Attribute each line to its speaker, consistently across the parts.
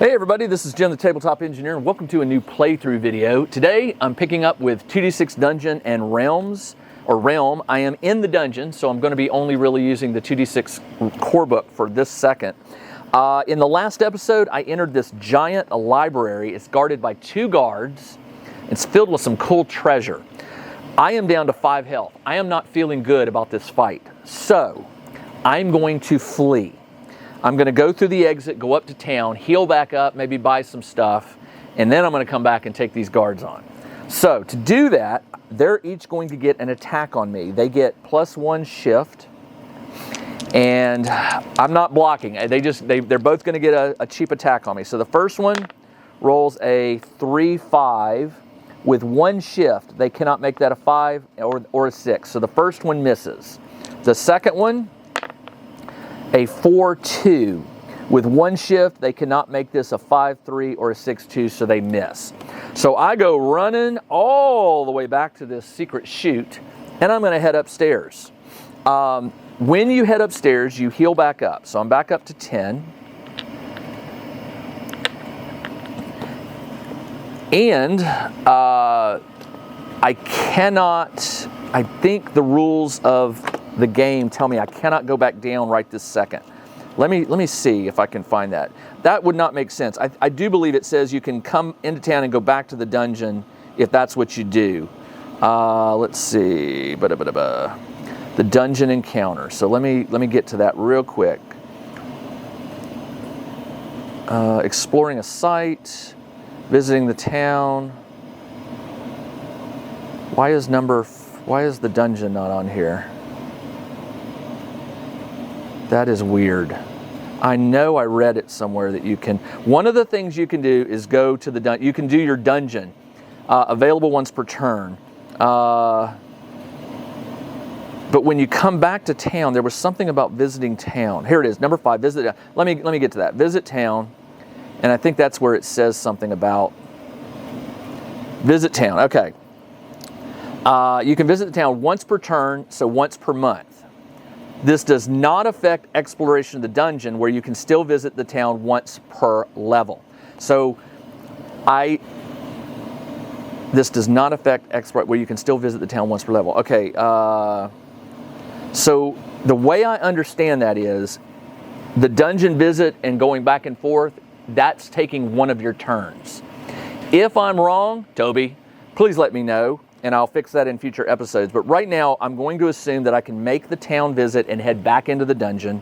Speaker 1: Hey everybody, this is Jim the Tabletop Engineer and welcome to a new playthrough video. Today I'm picking up with 2d6 Dungeon and Realms, or Realm. I am in the dungeon, so I'm going to be only really using the 2d6 core book for this second. In the last episode, I entered this giant library. It's guarded by 2 guards. It's filled with some cool treasure. I am down to 5 health. I am not feeling good about this fight, so I'm going to flee. I'm going to go through the exit, go up to town, heal back up, maybe buy some stuff, and then I'm going to come back and take these guards on. So to do that, they're each going to get an attack on me. They get +1 shift, and I'm not blocking. They're both going to get a cheap attack on me. So the first one rolls a 3-5 with 1 shift. They cannot make that a 5 or a 6. So the first one misses. The second one, a 4-2 with 1 shift. They cannot make this a 5-3 or a 6-2, so they miss. So I go running all the way back to this secret chute, and I'm going to head upstairs. When you head upstairs, you heal back up. So I'm back up to 10. And I think the rules of the game tell me I cannot go back down right this second. Let me see if I can find that. That would not make sense. I do believe it says you can come into town and go back to the dungeon if that's what you do. Let's see. The dungeon encounter. So let me get to that real quick. Exploring a site, visiting the town. Why is the dungeon not on here? That is weird. I know I read it somewhere that you can. One of the things you can do is go to the dungeon. You can do your dungeon, available once per turn. But when you come back to town, there was something about visiting town. Here it is, number 5. Visit. Let me get to that. Visit town, and I think that's where it says something about visit town. Okay. You can visit the town once per turn, so once per month. This does not affect exploration of the dungeon, where you can still visit the town once per level. So this does not affect where you can still visit the town once per level. Okay, so the way I understand that is the dungeon visit and going back and forth, that's taking one of your turns. If I'm wrong, Toby, please let me know, and I'll fix that in future episodes. But right now, I'm going to assume that I can make the town visit and head back into the dungeon.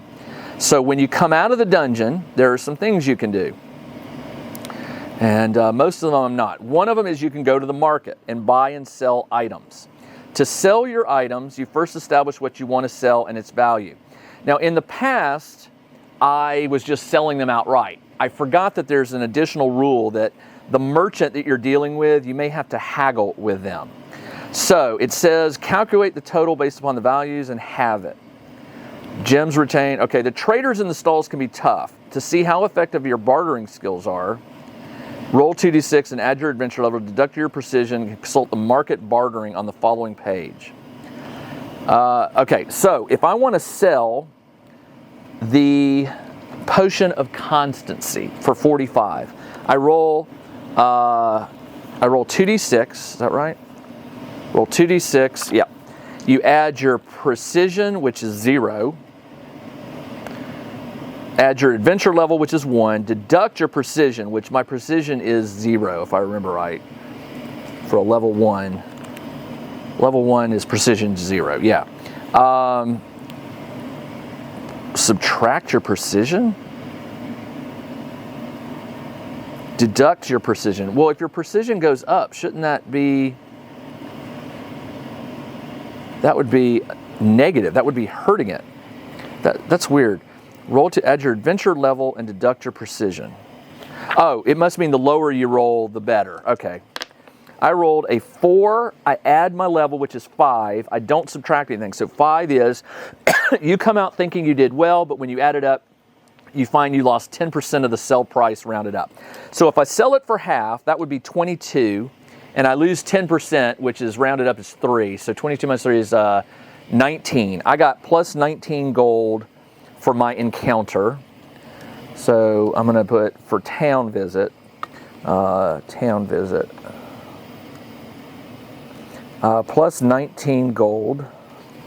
Speaker 1: So when you come out of the dungeon, there are some things you can do. And most of them I'm not. One of them is you can go to the market and buy and sell items. To sell your items, you first establish what you want to sell and its value. Now, in the past, I was just selling them outright. I forgot that there's an additional rule that the merchant that you're dealing with, you may have to haggle with them. So it says calculate the total based upon the values and have it. Gems retained. Okay, the traders in the stalls can be tough. To see how effective your bartering skills are, roll 2d6 and add your adventure level, deduct your precision, and consult the market bartering on the following page. Okay, so if I want to sell the potion of constancy for 45, I roll 2d6, is that right? Roll 2d6, yeah. You add your precision, which is 0. Add your adventure level, which is 1. Deduct your precision, which my precision is 0, if I remember right, for a level 1. Level 1 is precision 0, yeah. Subtract your precision? Deduct your precision. Well, if your precision goes up, shouldn't that be... That would be negative. That would be hurting it. That's weird. Roll to add your adventure level and deduct your precision. Oh, it must mean the lower you roll, the better. Okay. I rolled a 4. I add my level, which is 5. I don't subtract anything. So 5 is, you come out thinking you did well, but when you add it up, you find you lost 10% of the sell price rounded up. So if I sell it for half, that would be 22. And I lose 10%, which is rounded up as 3. So 22 minus 3 is 19. I got plus 19 gold for my encounter. So I'm going to put for town visit, plus 19 gold,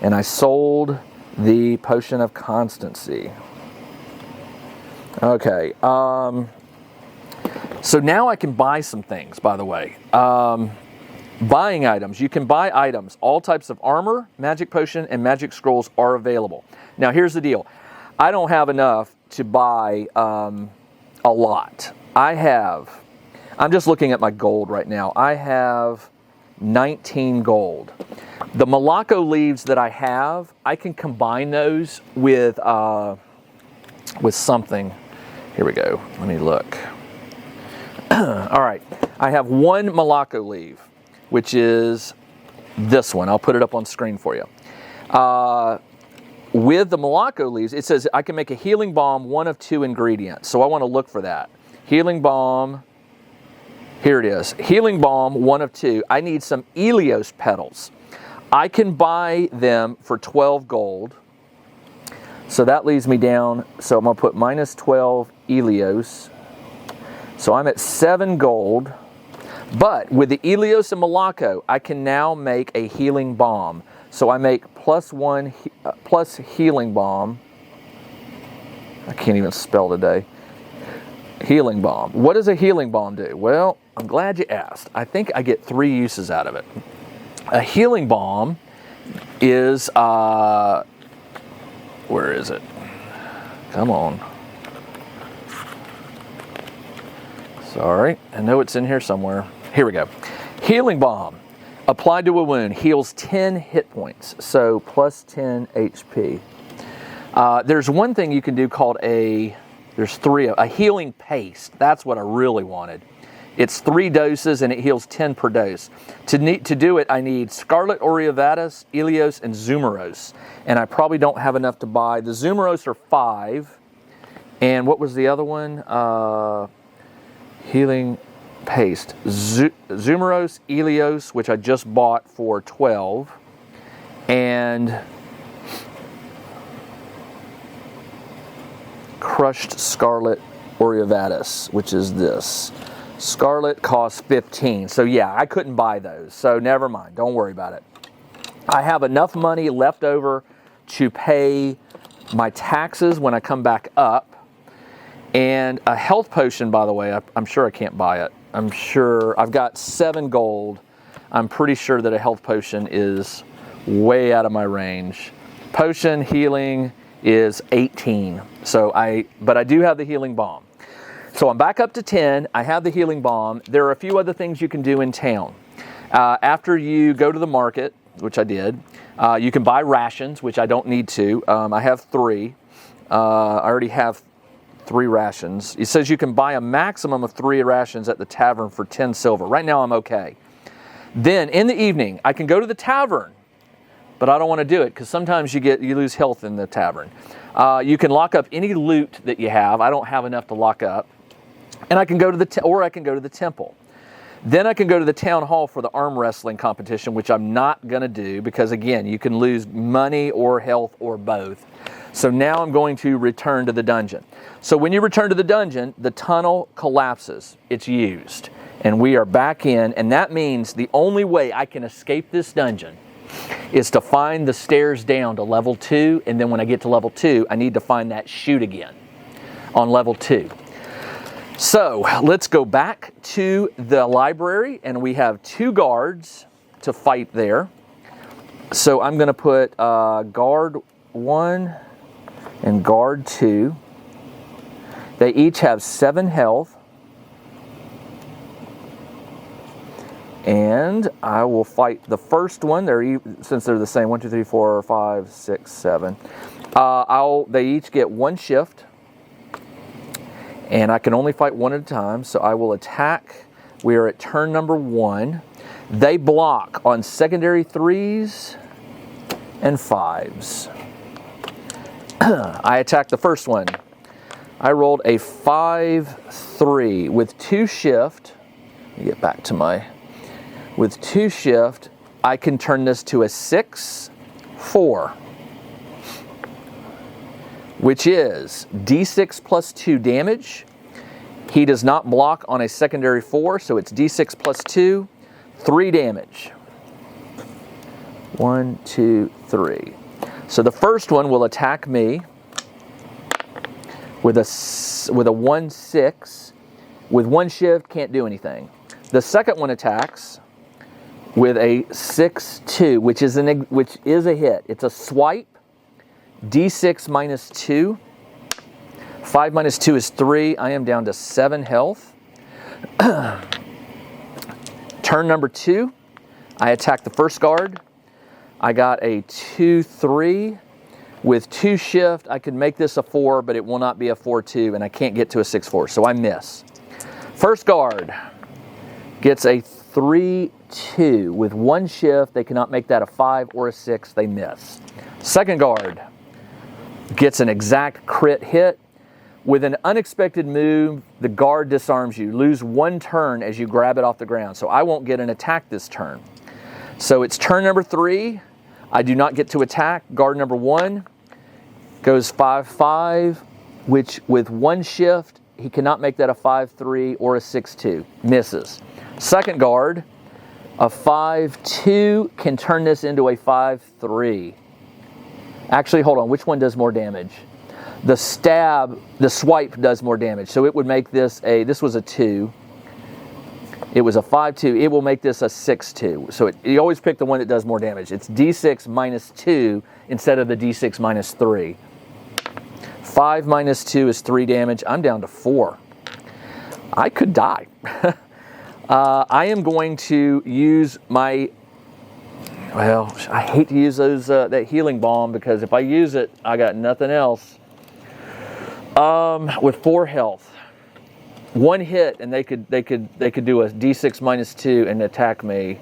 Speaker 1: and I sold the potion of constancy. Okay, so now I can buy some things, by the way. Buying items. You can buy items. All types of armor, magic potion, and magic scrolls are available. Now here's the deal. I don't have enough to buy a lot. I'm just looking at my gold right now. I have 19 gold. The Morocco leaves that I have, I can combine those with something. Here we go. Let me look. All right. I have one Morocco leaf, which is this one. I'll put it up on screen for you. With the Morocco leaves, it says I can make a healing balm, one of 2 ingredients. So I want to look for that. Healing balm. Here it is. Healing balm, one of 2. I need some Elios petals. I can buy them for 12 gold. So that leaves me down. So I'm going to put minus 12 Elios. So I'm at 7 gold. But with the Elios and Morocco, I can now make a healing balm. So I make +1 plus healing balm. I can't even spell today. Healing balm. What does a healing balm do? Well, I'm glad you asked. I think I get 3 uses out of it. A healing balm is, where is it? Come on. Sorry, I know it's in here somewhere. Here we go. Healing balm, applied to a wound, heals 10 hit points, so plus 10 HP. There's one thing you can do called there's 3, a healing paste. That's what I really wanted. It's 3 doses and it heals 10 per dose. To do it, I need Scarlet Oreovatus, Elios, and Zumeros. And I probably don't have enough to buy. The Zumeros are 5. And what was the other one? Healing paste. Zumeros, Elios, which I just bought for 12. And crushed Scarlet Oreovatus, which is this. Scarlet costs 15. So yeah, I couldn't buy those. So never mind. Don't worry about it. I have enough money left over to pay my taxes when I come back up. And a health potion, by the way, I'm sure I can't buy it. I'm sure I've got 7 gold. I'm pretty sure that a health potion is way out of my range. Potion healing is 18. But I do have the healing balm. So I'm back up to 10. I have the healing balm. There are a few other things you can do in town. After you go to the market, which I did, you can buy rations, which I don't need to. I have 3. I already have 3 rations. It says you can buy a maximum of 3 rations at the tavern for 10 silver. Right now I'm okay. Then in the evening, I can go to the tavern, but I don't want to do it because sometimes you lose health in the tavern. You can lock up any loot that you have. I don't have enough to lock up. And I can go to the temple. Then I can go to the town hall for the arm wrestling competition, which I'm not going to do because, again, you can lose money or health or both. So now I'm going to return to the dungeon. So when you return to the dungeon, the tunnel collapses. It's used. And we are back in. And that means the only way I can escape this dungeon is to find the stairs down to level 2. And then when I get to level 2, I need to find that chute again on level 2. So let's go back to the library, and we have 2 guards to fight there. So I'm going to put guard 1 and guard 2. They each have 7 health. And I will fight the first one. Since they're the same, 1, 2, 3, 4, 5, 6, 7. They each get 1 shift. And I can only fight 1 at a time, so I will attack. We are at turn number 1. They block on secondary 3s and 5s. I attack the first one. I rolled a 5-3 with 2 shift. Let me get back to with 2 shift, I can turn this to a 6-4. which is D6 plus 2 damage. He does not block on a secondary 4, so it's D6 plus 2, 3 damage. 1, 2, 3. So the first one will attack me with a 1-6. With 1 shift, can't do anything. The second one attacks with a 6-2, which is a hit. It's a swipe. D6 minus 2. 5 minus 2 is 3. I am down to 7 health. Turn number 2. I attack the first guard. I got a 2-3. With 2 shift, I could make this a 4, but it will not be a 4-2, and I can't get to a 6-4, so I miss. First guard gets a 3-2. With 1 shift, they cannot make that a 5 or a 6, they miss. Second guard gets an exact crit hit. With an unexpected move, the guard disarms you. Lose 1 turn as you grab it off the ground, so I won't get an attack this turn. So it's turn number 3. I do not get to attack. Guard number 1 goes 5-5, which with 1 shift, he cannot make that a 5-3 or a 6-2. Misses. Second guard, a 5-2 can turn this into a 5-3. Actually, hold on. Which one does more damage? The swipe does more damage. So it would make this this was a 2. It was a 5-2. It will make this a 6-2. So you always pick the one that does more damage. It's D6 minus 2 instead of the D6 minus 3. 5 minus 2 is 3 damage. I'm down to 4. I could die. I am going to use my, well, I hate to use those that healing balm, because if I use it, I got nothing else. With 4 health. 1 hit and they could do a D6 minus 2 and attack me.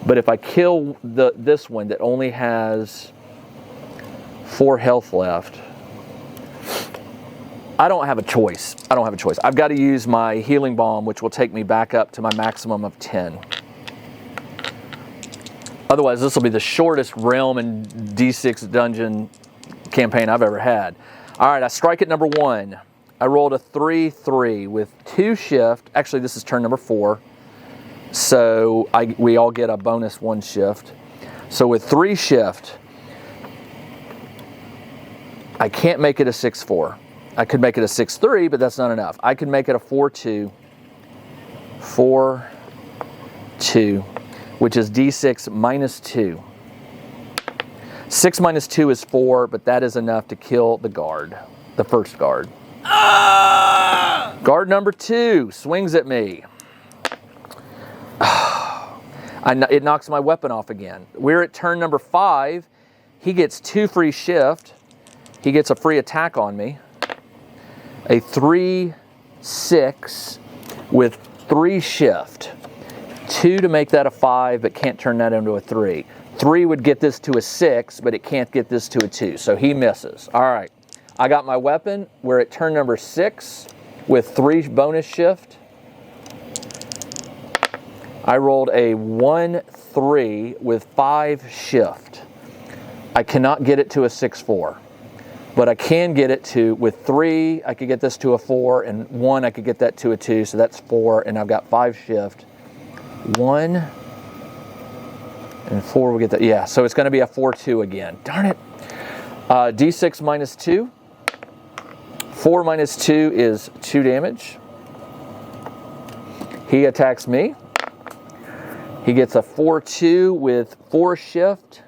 Speaker 1: But if I kill this one that only has 4 health left, I don't have a choice. I've got to use my healing balm, which will take me back up to my maximum of 10. Otherwise, this will be the shortest Realm and D6 dungeon campaign I've ever had. All right, I strike at number 1. I rolled a 3-3 with 2 shift. Actually, this is turn number 4. So we all get a bonus 1 shift. So with 3 shift, I can't make it a 6-4. I could make it a 6-3, but that's not enough. I could make it a 4-2. 4-2, which is D6 minus 2. 6 minus 2 is 4, but that is enough to kill the guard, the first guard. Guard number 2 swings at me. It knocks my weapon off again. We're at turn number 5. He gets 2 free shift. He gets a free attack on me. A 3-6 with 3 shift. 2 to make that a 5, but can't turn that into a 3. 3 would get this to a 6, but it can't get this to a 2, so he misses. All right, I got my weapon. We're at turn number 6 with 3 bonus shift. I rolled a 1-3 with 5 shift. I cannot get it to a 6-4, but I can get it to, with 3, I could get this to a 4, and 1, I could get that to a 2, so that's 4, and I've got 5 shift. 1 and 4 will get that. Yeah, so it's going to be a 4-2 again. Darn it. D6 minus 2. 4 minus 2 is 2 damage. He attacks me. He gets a 4-2 with 4 shift.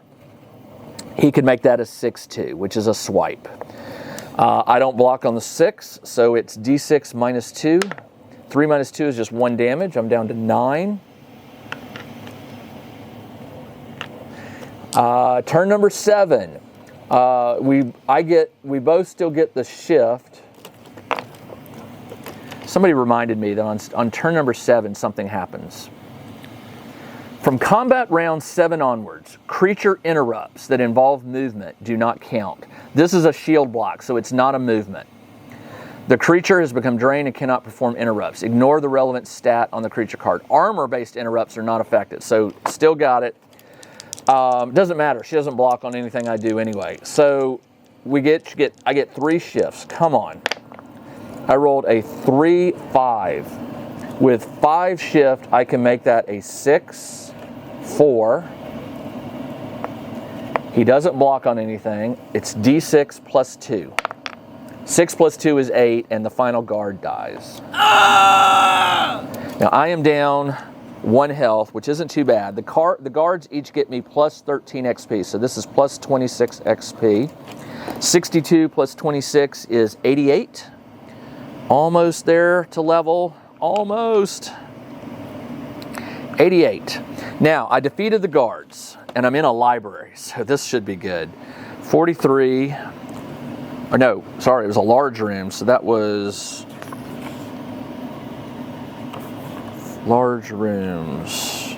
Speaker 1: He could make that a 6-2, which is a swipe. I don't block on the 6, so it's D6 minus 2. 3 minus 2 is just 1 damage. I'm down to 9. Turn number 7. We both still get the shift. Somebody reminded me that on turn number 7 something happens. From combat round 7 onwards, creature interrupts that involve movement do not count. This is a shield block, so it's not a movement. The creature has become drained and cannot perform interrupts. Ignore the relevant stat on the creature card. Armor-based interrupts are not affected, so still got it. Doesn't matter. She doesn't block on anything I do anyway. So I get 3 shifts. Come on. I rolled a 3-5. With 5 shift, I can make that a 6-4. He doesn't block on anything. It's D6 plus 2. 6 plus 2 is 8, and the final guard dies. Now I am down 1 health, which isn't too bad. The guards each get me plus 13 XP, so this is plus 26 XP. 62 plus 26 is 88. Almost there to level, almost. 88. Now, I defeated the guards, and I'm in a library, so this should be good. 43, or no, sorry, it was a large room, so that was large rooms.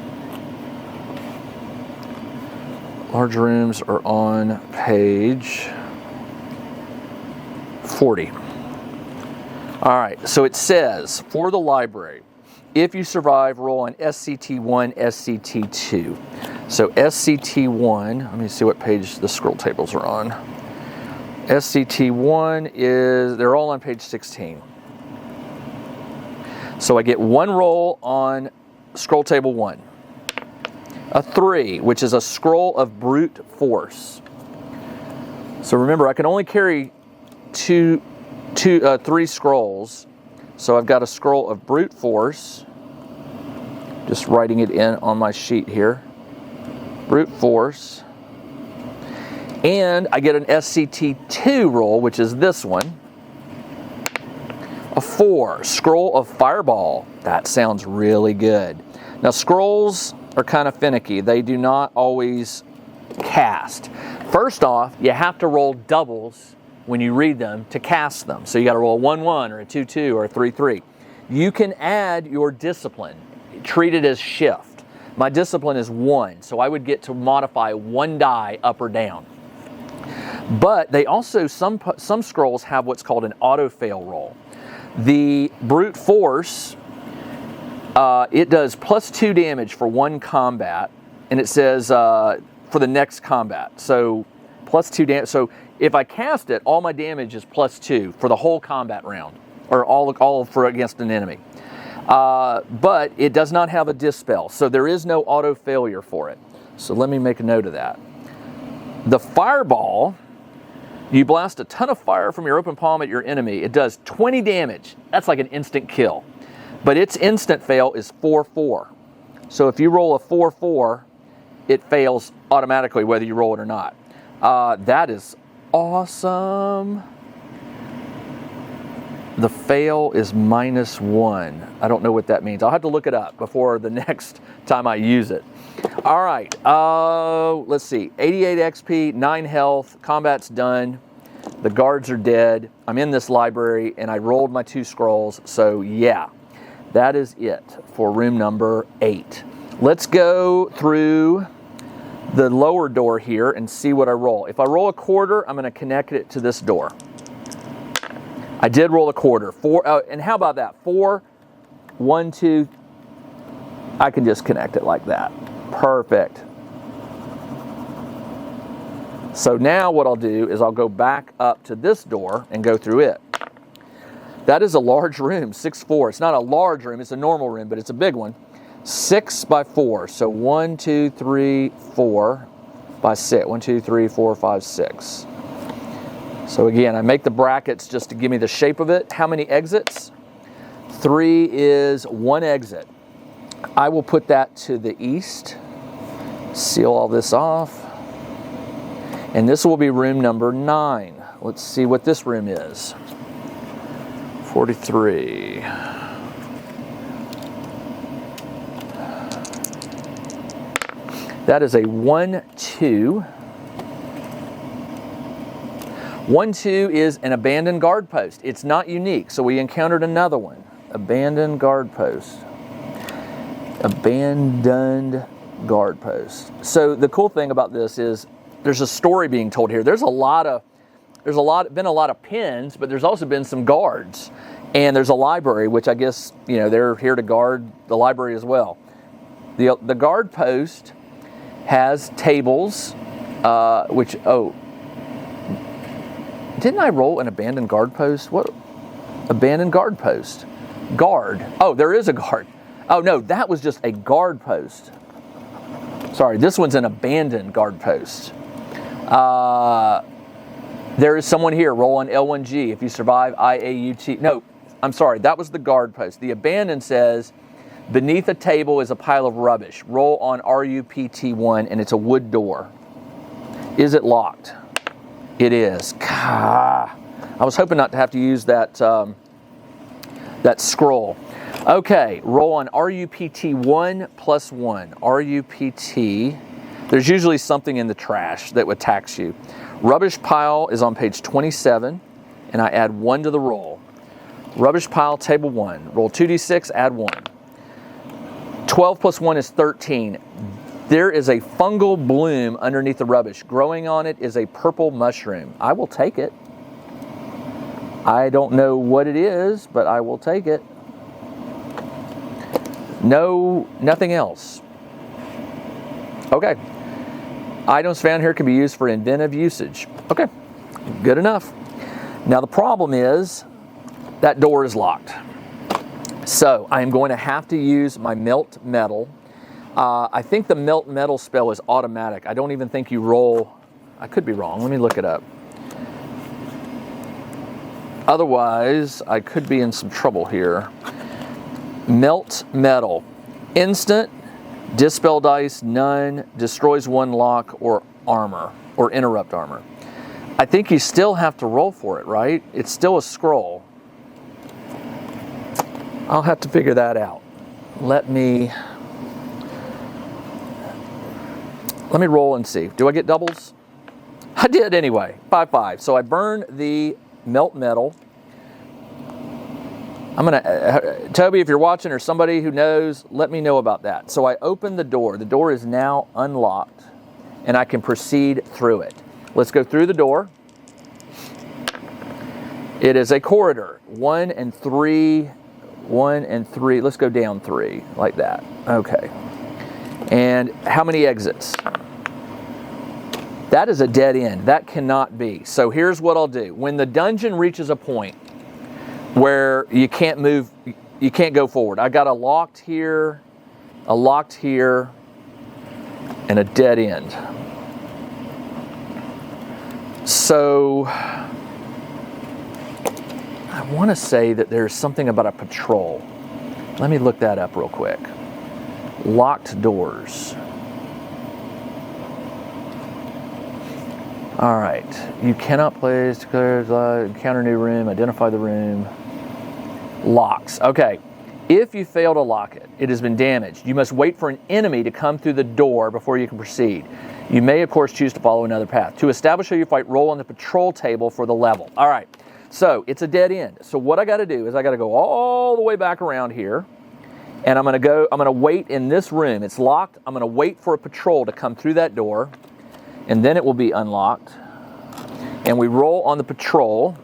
Speaker 1: Large rooms are on page 40. All right, so it says, for the library, if you survive, roll an SCT-1, SCT-2. So SCT-1, let me see what page the scroll tables are on. SCT-1 is, they're all on page 16. So I get 1 roll on scroll table 1. A 3, which is a scroll of brute force. So remember, I can only carry 3 scrolls. So I've got a scroll of brute force. Just writing it in on my sheet here. Brute force. And I get an SCT-2 roll, which is this one. A 4, scroll of fireball. That sounds really good. Now scrolls are kind of finicky. They do not always cast. First off, you have to roll doubles when you read them to cast them. So you got to roll a 1-1 or a 2-2 or a 3-3. You can add your discipline. Treat it as shift. My discipline is 1, so I would get to modify 1 die up or down. But they also, some scrolls have what's called an auto-fail roll. The brute force, it does plus 2 damage for 1 combat, and it says for the next combat. So plus 2 damage. So if I cast it, all my damage is plus 2 for the whole combat round, or all for against an enemy. But it does not have a dispel, so there is no auto failure for it. So let me make a note of that. The fireball, you blast a ton of fire from your open palm at your enemy. It does 20 damage. That's like an instant kill. But its instant fail is 4-4. So if you roll a 4-4, it fails automatically whether you roll it or not. That is awesome. The fail is -1. I don't know what that means. I'll have to look it up before the next time I use it. All right, let's see. 88 XP, 9 health, combat's done. The guards are dead. I'm in this library, and I rolled my 2 scrolls. So yeah, that is it for room number 8. Let's go through the lower door here and see what I roll. If I roll a quarter, I'm going to connect it to this door. I did roll a quarter. 4, and how about that? 4, 1, 2. I can just connect it like that. Perfect. So now what I'll do is I'll go back up to this door and go through it. That is a large room, 6'4". It's not a large room, it's a normal room, but it's a big one. 6 by 4. So 1, 2, 3, 4 by 6. 1, 2, 3, 4, 5, 6. So again, I make the brackets just to give me the shape of it. How many exits? 3 is 1 exit. I will put that to the east. Seal all this off. And this will be room number 9. Let's see what this room is. 43. That is a 1-2. 1-2 is an abandoned guard post. It's not unique, so we encountered another one. Abandoned guard post. Abandoned guard post. So the cool thing about this is there's a story being told here. There's been a lot of pins, but there's also been some guards. And there's a library, which I guess, they're here to guard the library as well. The guard post has tables, Didn't I roll an abandoned guard post? What? Abandoned guard post. Guard. Oh, there is a guard. Oh, no, that was just a guard post. Sorry, this one's an abandoned guard post. There is someone here. Roll on L1G. If you survive, IAUT. No, I'm sorry. That was the guard post. The abandoned says, beneath a table is a pile of rubbish. Roll on RUPT1, and it's a wood door. Is it locked? It is. I was hoping not to have to use that, that scroll. Okay, roll on RUPT1 plus 1. RUPT. There's usually something in the trash that attacks you. Rubbish pile is on page 27, and I add 1 to the roll. Rubbish pile, table 1. Roll 2d6, add 1. 12 plus 1 is 13. There is a fungal bloom underneath the rubbish. Growing on it is a purple mushroom. I will take it. I don't know what it is, but I will take it. No, nothing else. Okay. Items found here can be used for inventive usage. Okay, good enough. Now the problem is that door is locked. So I am going to have to use my melt metal. I think the melt metal spell is automatic. I don't even think you roll. I could be wrong. Let me look it up. Otherwise, I could be in some trouble here. Melt metal. Instant, dispel dice, none, destroys 1 lock or armor, or interrupt armor. I think you still have to roll for it, right? It's still a scroll. I'll have to figure that out. Let me roll and see. Do I get doubles? I did anyway. 5-5. So I burn the melt metal. I'm gonna, Toby, if you're watching or somebody who knows, let me know about that. So I open the door. The door is now unlocked, and I can proceed through it. Let's go through the door. It is a corridor. 1 and 3, 1 and 3. Let's go down 3, like that. Okay. And how many exits? That is a dead end. That cannot be. So here's what I'll do. When the dungeon reaches a point where you can't move, you can't go forward. I got a locked here, and a dead end. So I want to say that there's something about a patrol. Let me look that up real quick. Locked doors. All right. You cannot place, declare, encounter new room, identify the room. Locks. Okay. If you fail to lock it, it has been damaged. You must wait for an enemy to come through the door before you can proceed. You may, of course, choose to follow another path. To establish how you fight, roll on the patrol table for the level. All right. So it's a dead end. So what I got to do is I got to go all the way back around here, and I'm going to wait in this room. It's locked. I'm going to wait for a patrol to come through that door, and then it will be unlocked. And we roll on the patrol.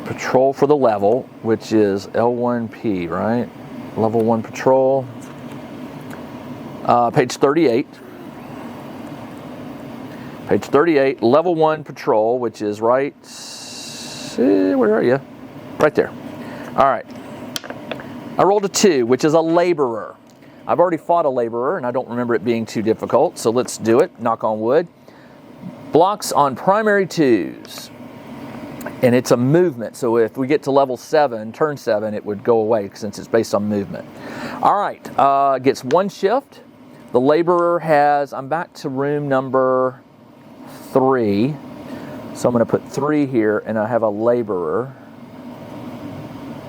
Speaker 1: Patrol for the level, which is L1P, right? Level 1 patrol. Page 38. Page 38, level 1 patrol, which is right, where are you? Right there. All right. I rolled a 2, which is a laborer. I've already fought a laborer, and I don't remember it being too difficult, so let's do it. Knock on wood. Blocks on primary 2s. And it's a movement, so if we get to level 7, turn 7, it would go away since it's based on movement. All right, gets 1 shift. The laborer has, I'm back to room number 3. So I'm going to put 3 here, and I have a laborer,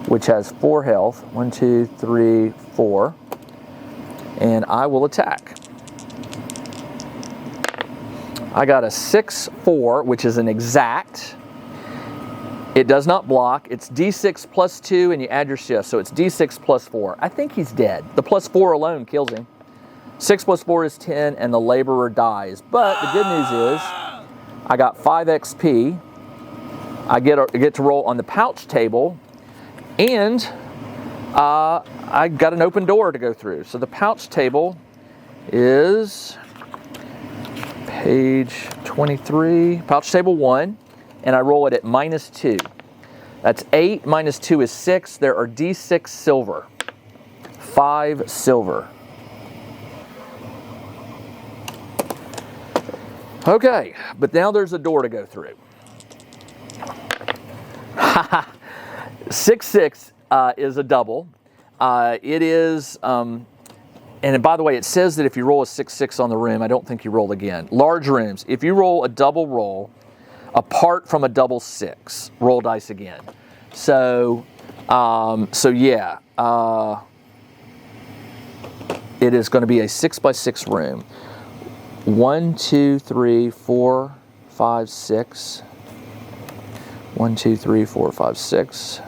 Speaker 1: which has 4 health. 1, 2, 3, 4. And I will attack. I got a 6-4, which is an exact. It does not block. It's D6 plus 2, and you add your shift, so it's D6 plus 4. I think he's dead. The plus 4 alone kills him. 6 plus 4 is 10, and the laborer dies. But the good news is I got 5 XP. I get to roll on the pouch table, and I got an open door to go through. So the pouch table is page 23, pouch table 1, and I roll it at -2. That's 8 minus 2 is 6. There are D6 silver. 5 silver. Okay, but now there's a door to go through. 6-6 is a double. It is, and by the way, it says that if you roll a 6-6 on the room, I don't think you roll again. Large rooms, if you roll a double roll, apart from a double 6, roll dice again. So yeah, it is going to be a 6x6 room. 1, 2, 3, 4, 5, 6. 1, 2, 3, 4, 5, 6.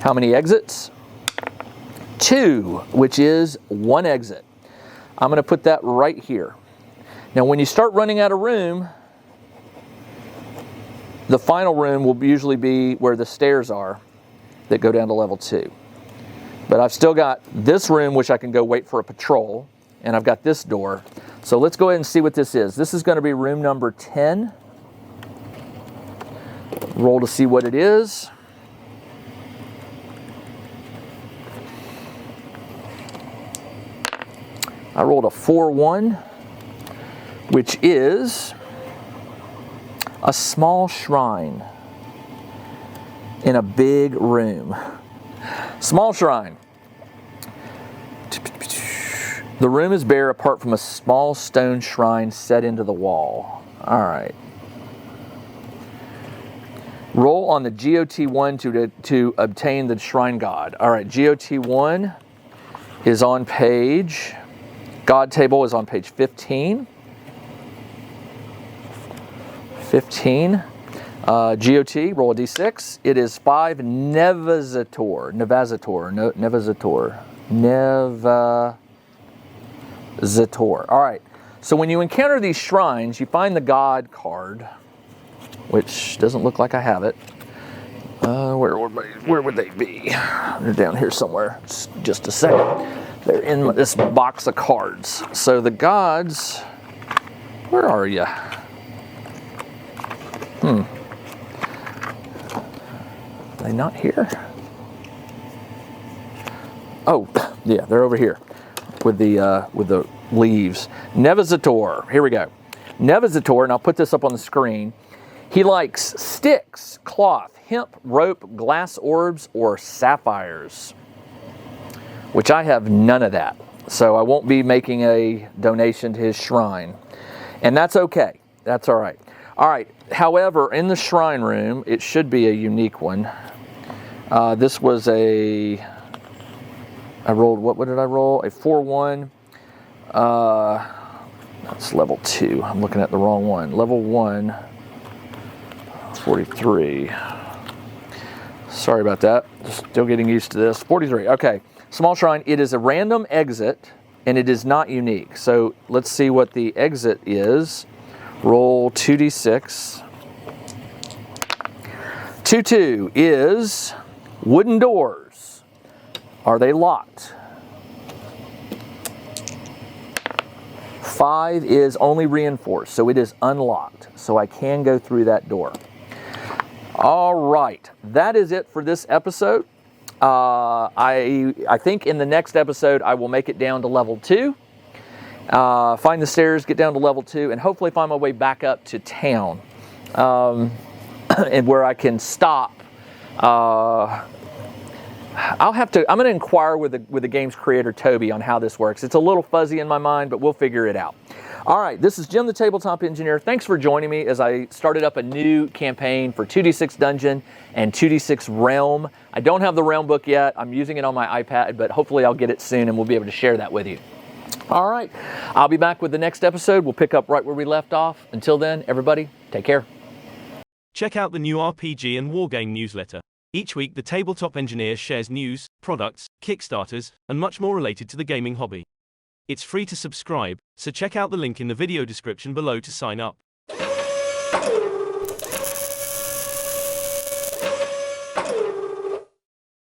Speaker 1: How many exits? 2, which is 1 exit. I'm going to put that right here. Now, when you start running out of room, the final room will usually be where the stairs are that go down to level 2. But I've still got this room, which I can go wait for a patrol, and I've got this door. So let's go ahead and see what this is. This is going to be room number 10. Roll to see what it is. I rolled a 4-1, which is a small shrine in a big room. Small shrine. The room is bare apart from a small stone shrine set into the wall. All right. Roll on the GOT1 to obtain the shrine god. All right, GOT1 is on page, God table is on page 15. 15. GOT, roll a d6. It is 5 Nevazator. All right. So when you encounter these shrines, you find the God card, which doesn't look like I have it. Where would they be? They're down here somewhere. Just a second. They're in this box of cards. So the gods, where are you? Are they not here? Oh, yeah, they're over here with the leaves. Nevazator. Here we go. Nevazator, and I'll put this up on the screen. He likes sticks, cloth, hemp, rope, glass orbs, or sapphires, which I have none of that. So I won't be making a donation to his shrine. And that's okay. That's all right. All right. However, in the shrine room, it should be a unique one. This was I rolled, what did I roll? A 4-1. That's level 2. I'm looking at the wrong one. Level 1, 43. Sorry about that. Still getting used to this. 43. Okay. Small shrine. It is a random exit, and it is not unique. So let's see what the exit is. Roll 2d6. 2-2 is wooden doors. Are they locked? 5 is only reinforced, so it is unlocked. So I can go through that door. All right, that is it for this episode. I think in the next episode I will make it down to level 2. Find the stairs, get down to level 2, and hopefully find my way back up to town, and where I can stop. I'm going to inquire with the game's creator, Toby, on how this works. It's a little fuzzy in my mind, but we'll figure it out. All right, this is Jim, the Tabletop Engineer. Thanks for joining me as I started up a new campaign for 2d6 Dungeon and 2d6 Realm. I don't have the Realm book yet. I'm using it on my iPad, but hopefully I'll get it soon and we'll be able to share that with you. All right, I'll be back with the next episode. We'll pick up right where we left off. Until then, everybody, take care.
Speaker 2: Check out the new RPG and Wargame newsletter. Each week, the Tabletop Engineer shares news, products, Kickstarters, and much more related to the gaming hobby. It's free to subscribe, so check out the link in the video description below to sign up.